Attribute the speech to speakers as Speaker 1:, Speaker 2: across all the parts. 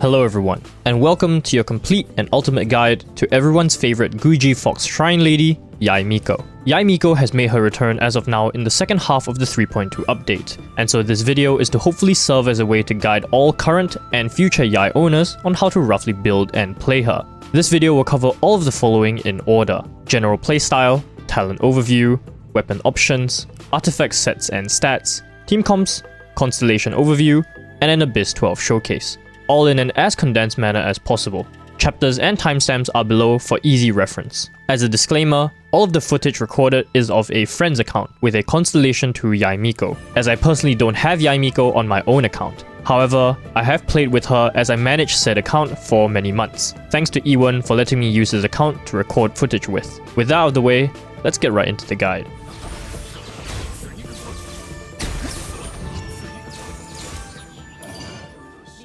Speaker 1: Hello everyone, and welcome to your complete and ultimate guide to everyone's favorite Guuji Fox Shrine Lady, YAE MIKO. YAE MIKO has made her return as of now in the second half of the 3.2 update, and so this video is to hopefully serve as a way to guide all current and future YAE owners on how to roughly build and play her. This video will cover all of the following in order: general playstyle, talent overview, weapon options, artifact sets and stats, team comps, Constellation Overview, and an Abyss 12 showcase, all in an as condensed manner as possible. Chapters and timestamps are below for easy reference. As a disclaimer, all of the footage recorded is of a friend's account with a constellation to YAE MIKO, as I personally don't have YAE MIKO on my own account. However, I have played with her as I managed said account for many months. Thanks to Ji-Eun for letting me use his account to record footage with. With that out of the way, let's get right into the guide.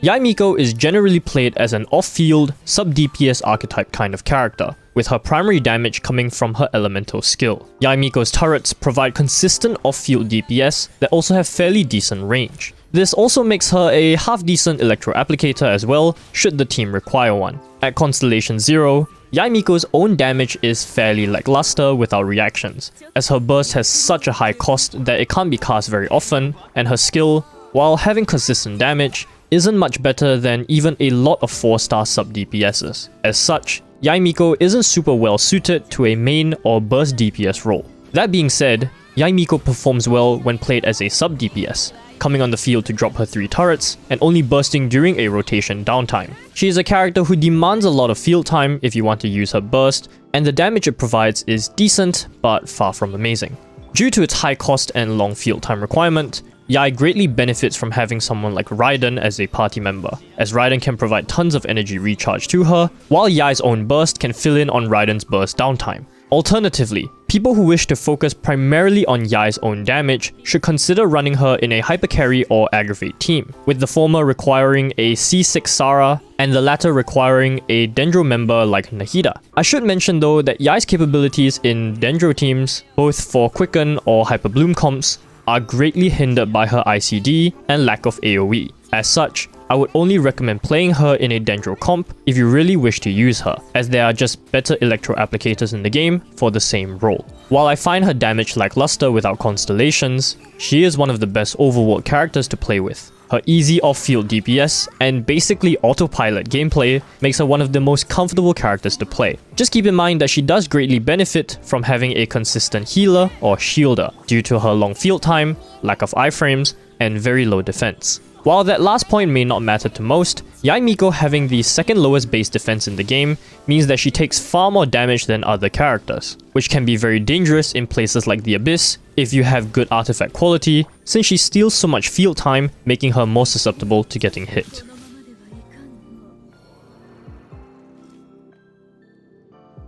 Speaker 1: YAE MIKO is generally played as an off-field, sub-DPS archetype kind of character, with her primary damage coming from her elemental skill. YAE MIKO's turrets provide consistent off-field DPS that also have fairly decent range. This also makes her a half-decent electro applicator as well, should the team require one. At Constellation 0, YAE MIKO's own damage is fairly lackluster without reactions, as her burst has such a high cost that it can't be cast very often, and her skill, while having consistent damage, isn't much better than even a lot of 4-star sub-DPSs. As such, YAE MIKO isn't super well suited to a main or burst DPS role. That being said, YAE MIKO performs well when played as a sub-DPS, coming on the field to drop her 3 turrets, and only bursting during a rotation downtime. She is a character who demands a lot of field time if you want to use her burst, and the damage it provides is decent, but far from amazing. Due to its high cost and long field time requirement, YAE greatly benefits from having someone like Raiden as a party member, as Raiden can provide tons of energy recharge to her, while YAE's own burst can fill in on Raiden's burst downtime. Alternatively, people who wish to focus primarily on YAE's own damage should consider running her in a hypercarry or aggravate team, with the former requiring a C6 Sora and the latter requiring a Dendro member like Nahida. I should mention though that YAE's capabilities in Dendro teams, both for Quicken or Hyper Bloom comps, are greatly hindered by her ICD and lack of AoE. As such, I would only recommend playing her in a Dendro comp if you really wish to use her, as there are just better electro applicators in the game for the same role. While I find her damage lackluster without constellations, she is one of the best overworld characters to play with. Her easy off-field DPS and basically autopilot gameplay makes her one of the most comfortable characters to play. Just keep in mind that she does greatly benefit from having a consistent healer or shielder due to her long field time, lack of iframes, and very low defense. While that last point may not matter to most, YAE MIKO having the second lowest base defense in the game means that she takes far more damage than other characters, which can be very dangerous in places like the Abyss if you have good artifact quality, since she steals so much field time, making her more susceptible to getting hit.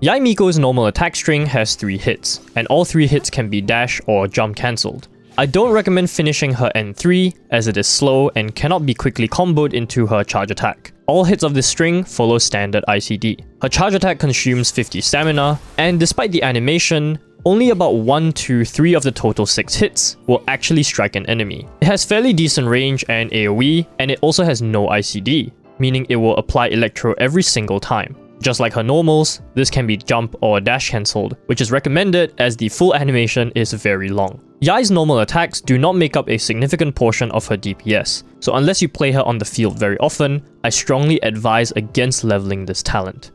Speaker 1: YAE MIKO's normal attack string has 3 hits, and all 3 hits can be dash or jump cancelled. I don't recommend finishing her N3 as it is slow and cannot be quickly comboed into her charge attack. All hits of this string follow standard ICD. Her charge attack consumes 50 stamina, and despite the animation, only about 1 to 3 of the total 6 hits will actually strike an enemy. It has fairly decent range and AoE, and it also has no ICD, meaning it will apply electro every single time. Just like her normals, this can be jump or dash cancelled, which is recommended as the full animation is very long. YAE's normal attacks do not make up a significant portion of her DPS, so unless you play her on the field very often, I strongly advise against leveling this talent.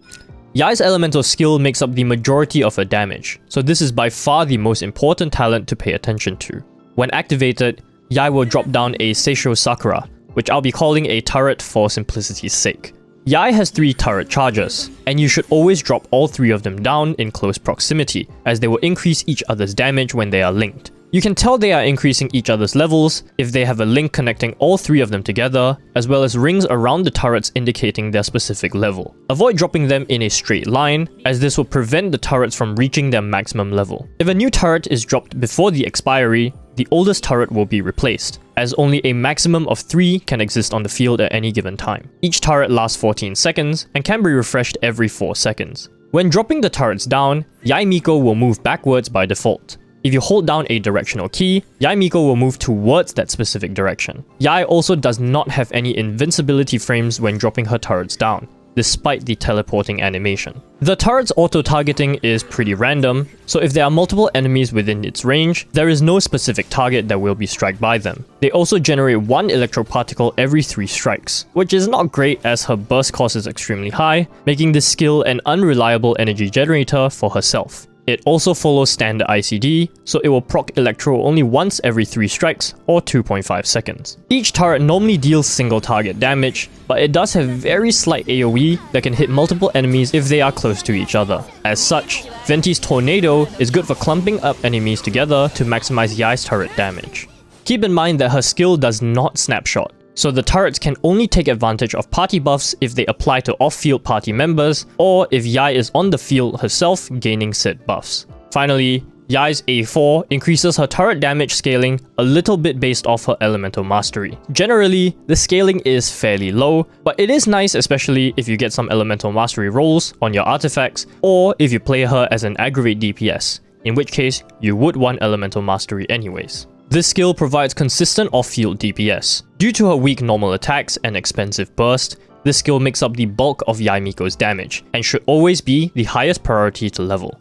Speaker 1: YAE's elemental skill makes up the majority of her damage, so this is by far the most important talent to pay attention to. When activated, YAE will drop down a Seisho Sakura, which I'll be calling a turret for simplicity's sake. YAE has 3 turret charges, and you should always drop all 3 of them down in close proximity, as they will increase each other's damage when they are linked. You can tell they are increasing each other's levels if they have a link connecting all 3 of them together, as well as rings around the turrets indicating their specific level. Avoid dropping them in a straight line, as this will prevent the turrets from reaching their maximum level. If a new turret is dropped before the expiry, the oldest turret will be replaced, as only a maximum of 3 can exist on the field at any given time. Each turret lasts 14 seconds and can be refreshed every 4 seconds. When dropping the turrets down, YAE MIKO will move backwards by default. If you hold down a directional key, YAE MIKO will move towards that specific direction. YAE also does not have any invincibility frames when dropping her turrets down, despite the teleporting animation. The turret's auto-targeting is pretty random, so if there are multiple enemies within its range, there is no specific target that will be struck by them. They also generate 1 electro particle every 3 strikes, which is not great as her burst cost is extremely high, making this skill an unreliable energy generator for herself. It also follows standard ICD, so it will proc Electro only once every 3 strikes, or 2.5 seconds. Each turret normally deals single target damage, but it does have very slight AoE that can hit multiple enemies if they are close to each other. As such, Venti's Tornado is good for clumping up enemies together to maximize YAE's turret damage. Keep in mind that her skill does not snapshot, so the turrets can only take advantage of party buffs if they apply to off-field party members, or if YAE is on the field herself gaining said buffs. Finally, YAE's A4 increases her turret damage scaling a little bit based off her elemental mastery. Generally, the scaling is fairly low, but it is nice especially if you get some elemental mastery rolls on your artifacts, or if you play her as an aggravate DPS, in which case you would want elemental mastery anyways. This skill provides consistent off-field DPS. Due to her weak normal attacks and expensive burst, this skill makes up the bulk of YAE MIKO's damage, and should always be the highest priority to level.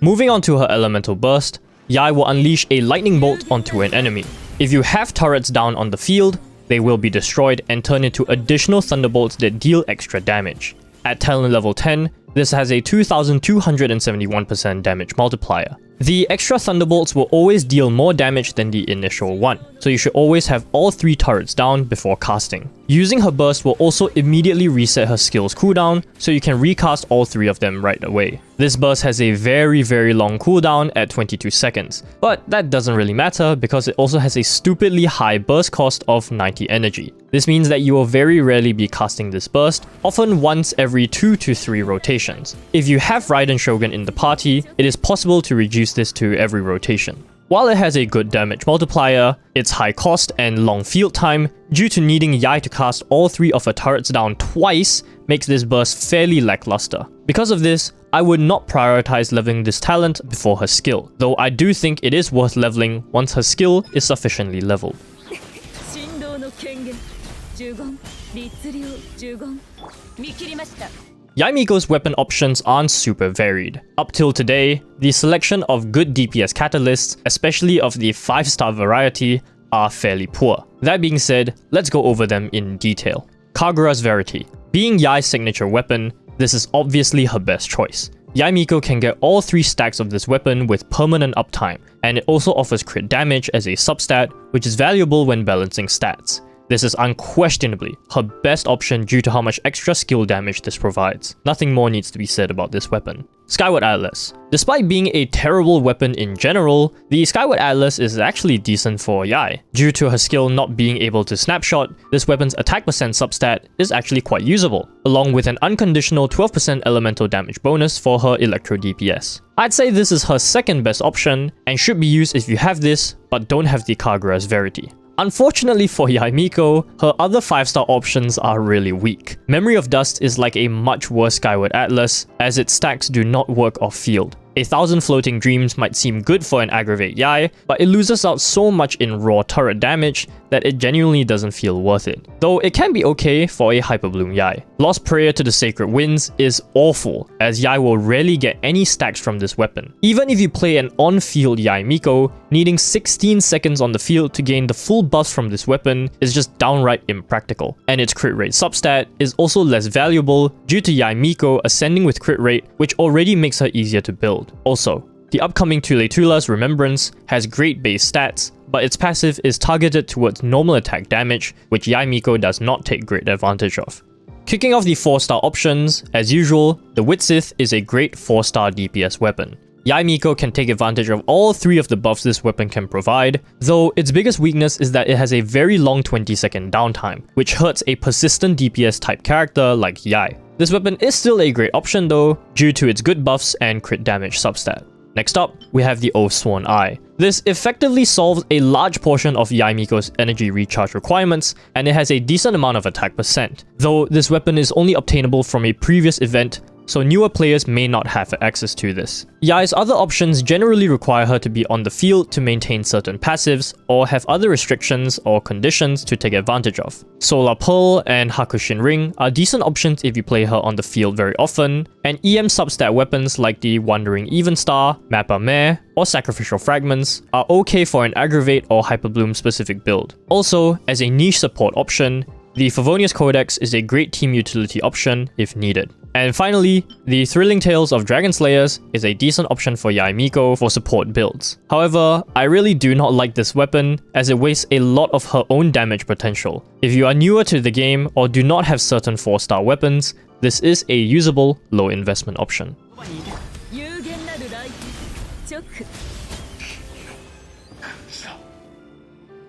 Speaker 1: Moving on to her elemental burst, YAE will unleash a lightning bolt onto an enemy. If you have turrets down on the field, they will be destroyed and turn into additional thunderbolts that deal extra damage. At talent level 10, this has a 2271% damage multiplier. The extra thunderbolts will always deal more damage than the initial one, so you should always have all 3 turrets down before casting. Using her burst will also immediately reset her skill's cooldown, so you can recast all 3 of them right away. This burst has a very long cooldown at 22 seconds, but that doesn't really matter because it also has a stupidly high burst cost of 90 energy. This means that you will very rarely be casting this burst, often once every 2 to 3 rotations. If you have Raiden Shogun in the party, it is possible to reduce this to every rotation. While it has a good damage multiplier, its high cost and long field time, due to needing YAE to cast all 3 of her turrets down twice, makes this burst fairly lackluster. Because of this, I would not prioritize leveling this talent before her skill, though I do think it is worth leveling once her skill is sufficiently leveled. YAE MIKO's weapon options aren't super varied. Up till today, the selection of good DPS catalysts, especially of the 5-star variety, are fairly poor. That being said, let's go over them in detail. Kagura's Verity. Being YAE's signature weapon, this is obviously her best choice. YAE MIKO can get all 3 stacks of this weapon with permanent uptime, and it also offers crit damage as a substat, which is valuable when balancing stats. This is unquestionably her best option due to how much extra skill damage this provides. Nothing more needs to be said about this weapon. Skyward Atlas. Despite being a terrible weapon in general, the Skyward Atlas is actually decent for YAE. Due to her skill not being able to snapshot, this weapon's attack percent substat is actually quite usable, along with an unconditional 12% elemental damage bonus for her electro DPS. I'd say this is her second best option, and should be used if you have this, but don't have the Kagura's Verity. Unfortunately for YAE MIKO, her other 5-star options are really weak. Memory of Dust is like a much worse Skyward Atlas, as its stacks do not work off-field. 1,000 Floating Dreams might seem good for an aggravate YAE, but it loses out so much in raw turret damage that it genuinely doesn't feel worth it. Though it can be okay for a Hyperbloom YAE. Lost Prayer to the Sacred Winds is awful, as YAE will rarely get any stacks from this weapon. Even if you play an on-field YAE MIKO, needing 16 seconds on the field to gain the full buffs from this weapon is just downright impractical. And its crit rate substat is also less valuable due to YAE MIKO ascending with crit rate, which already makes her easier to build. Also, the upcoming Tuletula's Remembrance has great base stats, but its passive is targeted towards normal attack damage, which YAE MIKO does not take great advantage of. Kicking off the 4-star options, as usual, the Witsith is a great 4-star DPS weapon. YAE MIKO can take advantage of all 3 of the buffs this weapon can provide, though its biggest weakness is that it has a very long 20-second downtime, which hurts a persistent DPS type character like YAE. This weapon is still a great option though, due to its good buffs and crit damage substat. Next up, we have the Oathsworn Eye. This effectively solves a large portion of YAE MIKO's energy recharge requirements, and it has a decent amount of attack percent. Though this weapon is only obtainable from a previous event, so newer players may not have access to this. YAE's other options generally require her to be on the field to maintain certain passives, or have other restrictions or conditions to take advantage of. Solar Pearl and Hakushin Ring are decent options if you play her on the field very often, and EM substat weapons like the Wandering Evenstar, Mappa Mare, or Sacrificial Fragments are okay for an Aggravate or Hyperbloom specific build. Also, as a niche support option, the Favonius Codex is a great team utility option if needed. And finally, the Thrilling Tales of Dragon Slayers is a decent option for YAE MIKO for support builds. However, I really do not like this weapon as it wastes a lot of her own damage potential. If you are newer to the game or do not have certain 4-star weapons, this is a usable, low investment option.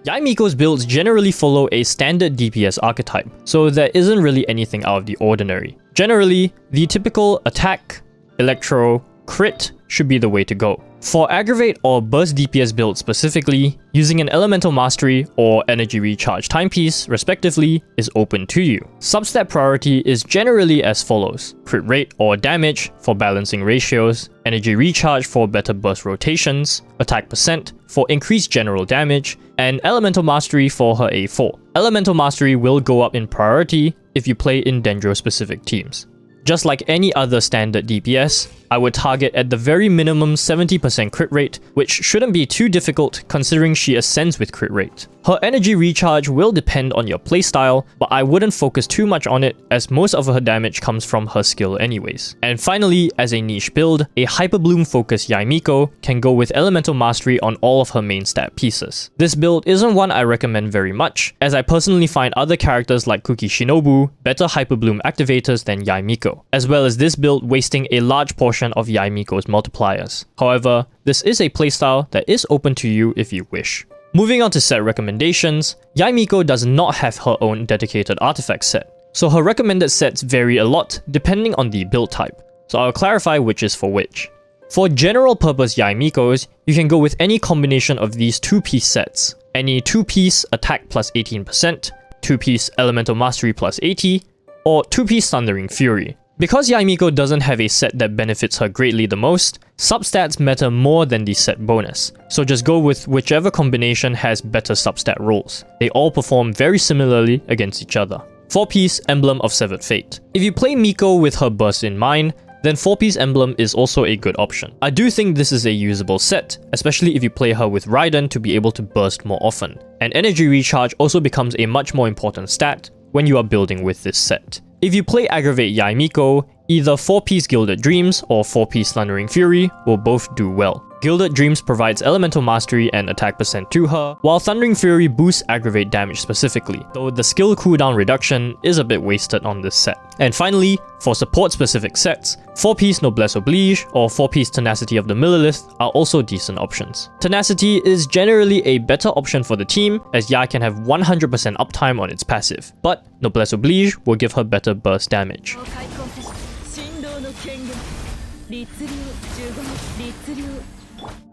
Speaker 1: YAE MIKO's builds generally follow a standard DPS archetype, so there isn't really anything out of the ordinary. Generally, the typical attack, electro, crit should be the way to go. For aggravate or burst DPS builds specifically, using an elemental mastery or energy recharge timepiece respectively is open to you. Substat priority is generally as follows: crit rate or damage for balancing ratios, energy recharge for better burst rotations, attack percent for increased general damage, and elemental mastery for her A4. Elemental mastery will go up in priority if you play in Dendro specific teams. Just like any other standard DPS, I would target at the very minimum 70% crit rate, which shouldn't be too difficult considering she ascends with crit rate. Her energy recharge will depend on your playstyle, but I wouldn't focus too much on it as most of her damage comes from her skill anyways. And finally, as a niche build, a Hyperbloom focused YAE MIKO can go with Elemental Mastery on all of her main stat pieces. This build isn't one I recommend very much, as I personally find other characters like Kuki Shinobu better Hyperbloom activators than YAE MIKO, as well as this build wasting a large portion of YAE MIKO's multipliers. However, this is a playstyle that is open to you if you wish. Moving on to set recommendations, YAE MIKO does not have her own dedicated artifact set, so her recommended sets vary a lot depending on the build type, so I'll clarify which is for which. For general purpose YAE MIKOs, you can go with any combination of these 2-piece sets, any 2-piece attack plus 18%, 2-piece elemental mastery plus 80, or 2-piece Thundering Fury. Because YAE MIKO doesn't have a set that benefits her greatly the most, substats matter more than the set bonus, so just go with whichever combination has better substat rolls. They all perform very similarly against each other. 4-piece Emblem of Severed Fate. If you play MIKO with her burst in mind, then 4-piece Emblem is also a good option. I do think this is a usable set, especially if you play her with Raiden to be able to burst more often. And energy recharge also becomes a much more important stat when you are building with this set. If you play Aggravate YAE MIKO, either 4-piece Gilded Dreams or 4-piece Thundering Fury will both do well. Gilded Dreams provides elemental mastery and attack percent to her, while Thundering Fury boosts aggravate damage specifically, though the skill cooldown reduction is a bit wasted on this set. And finally, for support specific sets, 4-piece Noblesse Oblige or 4-piece Tenacity of the Millilith are also decent options. Tenacity is generally a better option for the team, as YAE can have 100% uptime on its passive, but Noblesse Oblige will give her better burst damage.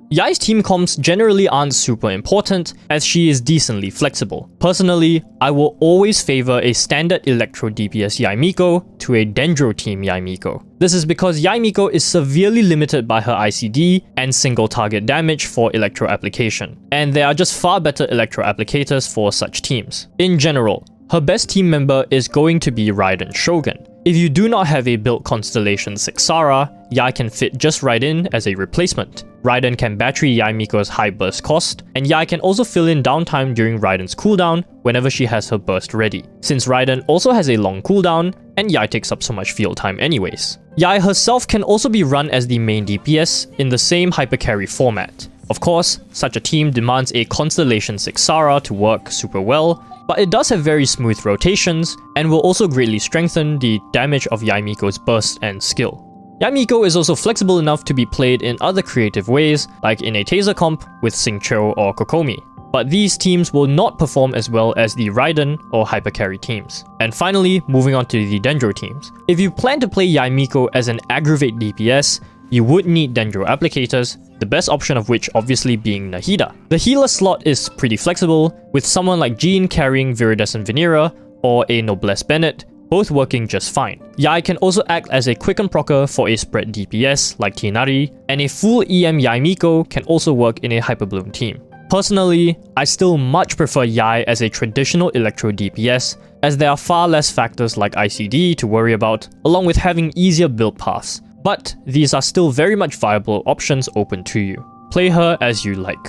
Speaker 1: YAE's team comps generally aren't super important as she is decently flexible. Personally, I will always favor a standard Electro DPS YAE MIKO to a Dendro team YAE MIKO. This is because YAE MIKO is severely limited by her ICD and single target damage for Electro application, and there are just far better Electro applicators for such teams. In general, her best team member is going to be Raiden Shogun. If you do not have a built Constellation 6 Sara, YAE can fit just right in as a replacement. Raiden can battery YAE MIKO's high burst cost, and YAE can also fill in downtime during Raiden's cooldown whenever she has her burst ready, since Raiden also has a long cooldown, and YAE takes up so much field time anyways. YAE herself can also be run as the main DPS in the same hypercarry format. Of course, such a team demands a Constellation 6 Sara to work super well, but it does have very smooth rotations, and will also greatly strengthen the damage of YAE MIKO's burst and skill. YAE MIKO is also flexible enough to be played in other creative ways, like in a Taser comp with Xingqiu or Kokomi, but these teams will not perform as well as the Raiden or Hypercarry teams. And finally, moving on to the Dendro teams. If you plan to play YAE MIKO as an aggravate DPS, you would need Dendro applicators, the best option of which obviously being Nahida. The healer slot is pretty flexible, with someone like Ji-Eun carrying Viridescent Venera or a Noblesse Bennett both working just fine. YAE can also act as a quicken procer for a spread DPS like Tighnari, and a full EM YAE MIKO can also work in a Hyperbloom team. Personally, I still much prefer YAE as a traditional Electro DPS, as there are far less factors like ICD to worry about, along with having easier build paths. But these are still very much viable options open to you. Play her as you like.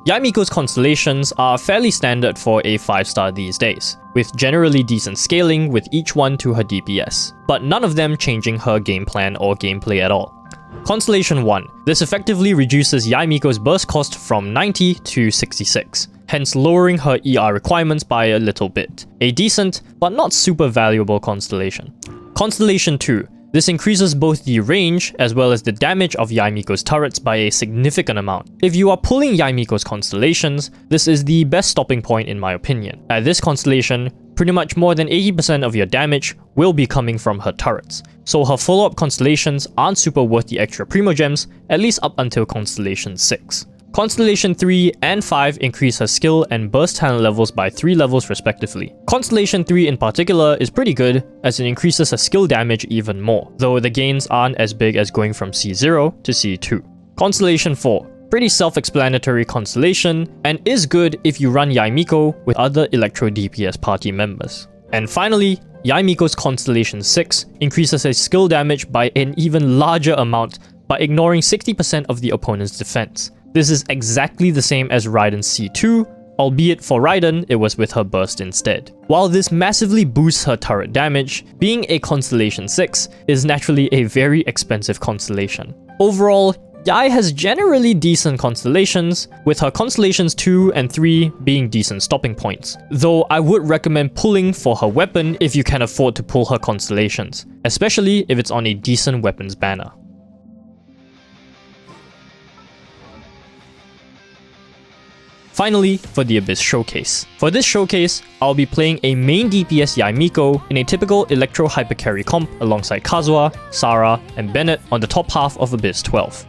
Speaker 1: YAE MIKO's constellations are fairly standard for a 5-star these days, with generally decent scaling with each one to her DPS, but none of them changing her game plan or gameplay at all. Constellation 1. This effectively reduces YAE MIKO's burst cost from 90 to 66, hence lowering her ER requirements by a little bit. A decent, but not super valuable constellation. Constellation 2. This increases both the range as well as the damage of YAE MIKO's turrets by a significant amount. If you are pulling YAE MIKO's constellations, this is the best stopping point in my opinion. At this constellation, pretty much more than 80% of your damage will be coming from her turrets, so her follow-up constellations aren't super worth the extra primogems, at least up until Constellation 6. Constellation 3 and 5 increase her skill and burst talent levels by 3 levels respectively. Constellation 3 in particular is pretty good, as it increases her skill damage even more, though the gains aren't as big as going from C0 to C2. Constellation 4. Pretty self-explanatory constellation, and is good if you run YAE MIKO with other Electro DPS party members. And finally, YAE MIKO's Constellation 6 increases her skill damage by an even larger amount by ignoring 60% of the opponent's defense. This is exactly the same as Raiden's C2, albeit for Raiden, it was with her burst instead. While this massively boosts her turret damage, being a Constellation 6 is naturally a very expensive constellation. Overall, YAE has generally decent constellations, with her Constellations 2 and 3 being decent stopping points, though I would recommend pulling for her weapon if you can afford to pull her constellations, especially if it's on a decent weapons banner. Finally, for the Abyss Showcase. For this showcase, I'll be playing a main DPS YAE MIKO in a typical Electro Hypercarry comp alongside Kazuha, Sara, and Bennett on the top half of Abyss 12.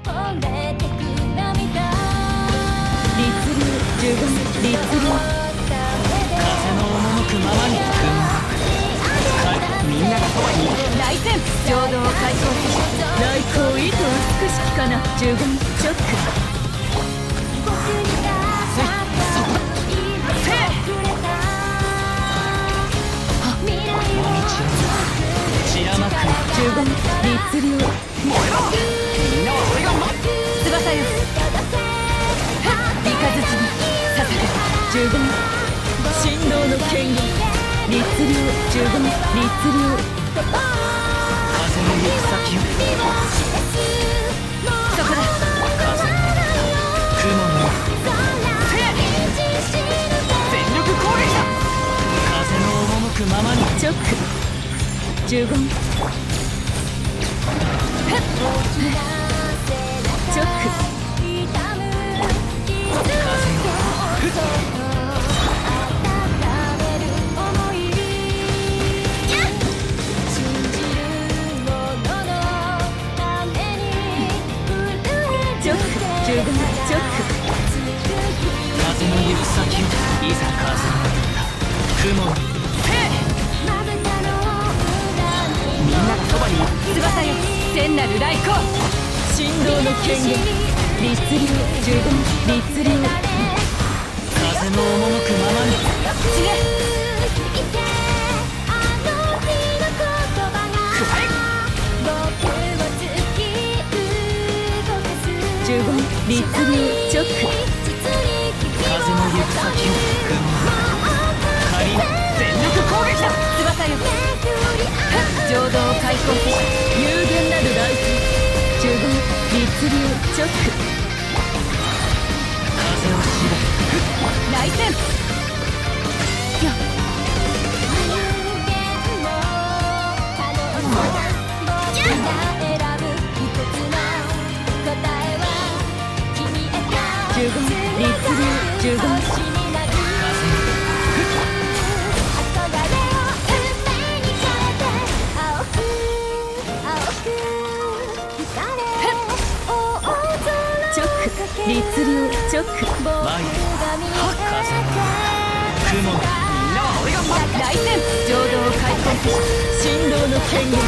Speaker 2: 振動の権限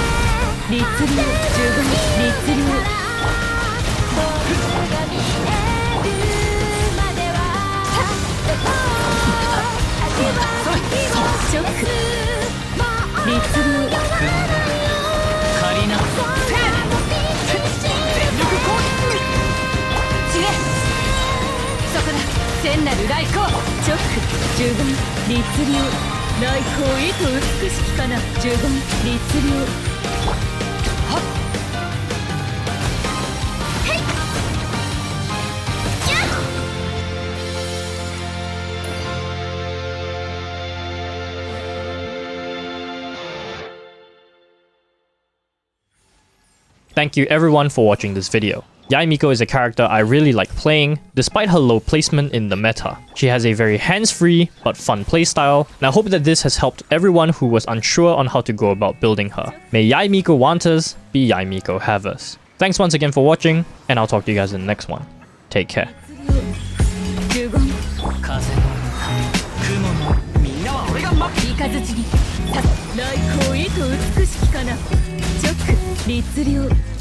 Speaker 2: 律流十分律流ショック律流カリナ全力攻撃知恵そこだ聖なる来光ショック十分律流来光意図美しきかな十分律流はっへいキャッ
Speaker 1: Thank you everyone for watching this video. YAE MIKO is a character I really like playing, despite her low placement in the meta. She has a very hands-free but fun playstyle, and I hope that this has helped everyone who was unsure on how to go about building her. May YAE MIKO want us, be YAE MIKO have us. Thanks once again for watching, and I'll talk to you guys in the next one. Take care.
Speaker 2: 律流